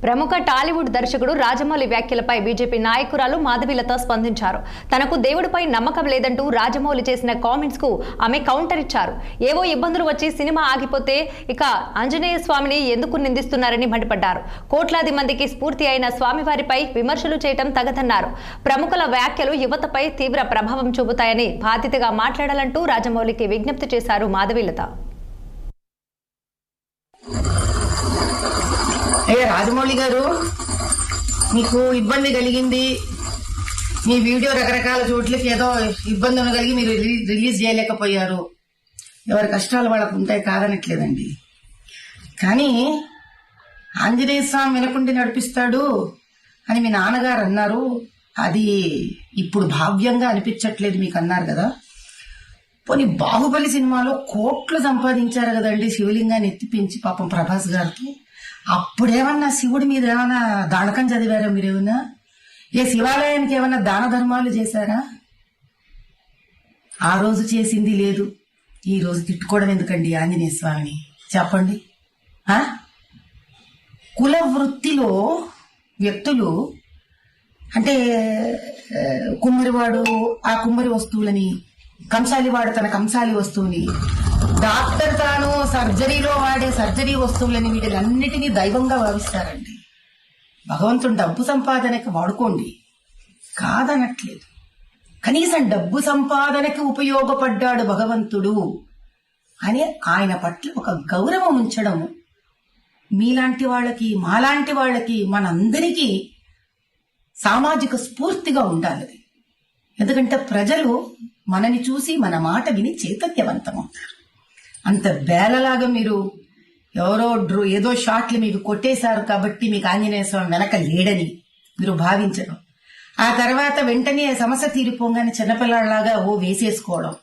ప్రముఖ టాలీవుడ్ దర్శకుడు రాజమౌళి వ్యాఖ్యలపై బీజేపీ నాయకురాలు మాధవీలత స్పందించారు. తనకు దేవుడిపై నమ్మకం లేదంటూ రాజమౌళి చేసిన కామెంట్స్ కు ఆమె కౌంటర్ ఇచ్చారు. ఏవో ఇబ్బందులు వచ్చి సినిమా ఆగిపోతే ఇక ఆంజనేయ స్వామిని ఎందుకు నిందిస్తున్నారని మండిపడ్డారు. కోట్లాది మందికి స్ఫూర్తి అయిన స్వామివారిపై విమర్శలు చేయటం తగదన్నారు. ప్రముఖుల వ్యాఖ్యలు యువతపై తీవ్ర ప్రభావం చూపుతాయని బాధ్యతగా మాట్లాడాలంటూ రాజమౌళికి విజ్ఞప్తి చేశారు మాధవీలత. అయ్యా రాజమౌళి గారు, మీకు ఇబ్బంది కలిగింది, మీ వీడియో రకరకాల చోట్లకి ఏదో ఇబ్బంది కలిగి మీరు రిలీజ్ చేయలేకపోయారు. ఎవరి కష్టాలు వాళ్ళకు ఉంటాయి, కాదనట్లేదండి. కానీ ఆంజనేయ స్వామి వినకుండి నడిపిస్తాడు అని మీ నాన్నగారు అన్నారు. అది ఇప్పుడు భావ్యంగా అనిపించట్లేదు మీకు అన్నారు కదా. పోనీ బాహుబలి సినిమాలో కోట్లు సంపాదించారు కదండి శివలింగాన్ని ఎత్తిపించి పాపం ప్రభాస్ గారికి. అప్పుడేమన్నా శివుడి మీద ఏమన్నా దానకం చదివారా మీరేమన్నా? ఏ శివాలయానికి ఏమన్నా దాన ధర్మాలు చేశారా? ఆ రోజు చేసింది లేదు, ఈ రోజు తిట్టుకోవడం ఎందుకండి ఆంజనేయ స్వామిని చెప్పండి. కుల వృత్తిలో వ్యక్తులు అంటే కుమ్మరివాడు ఆ కుమ్మరి వస్తువులని, కంసాలివాడు తన కంసాలి వస్తువుని, డాక్టర్ తాను సర్జరీలో వాడే సర్జరీ వస్తువులని వీటిలన్నిటినీ దైవంగా భావిస్తారండి. భగవంతుడు డబ్బు సంపాదనకి వాడుకోండి, కాదనట్లేదు. కనీసం డబ్బు సంపాదనకి ఉపయోగపడ్డాడు భగవంతుడు అని ఆయన పట్ల ఒక గౌరవం ఉంచడం మీలాంటి వాళ్ళకి, మాలాంటి వాళ్ళకి, మనందరికీ సామాజిక స్ఫూర్తిగా ఉండాలి. ఎందుకంటే ప్రజలు మనని చూసి మన మాట విని చైతన్యవంతమవుతారు. అంత బేలలాగా మీరు ఎవరో ఏదో షాట్లు మీకు కొట్టేశారు కాబట్టి మీకు ఆంజనేయ స్వామి వెనక లేడని మీరు భావించడం, ఆ తర్వాత వెంటనే సమస్య తీరిపోగానే చిన్నపిల్లలాగా వేసేసుకోవడం,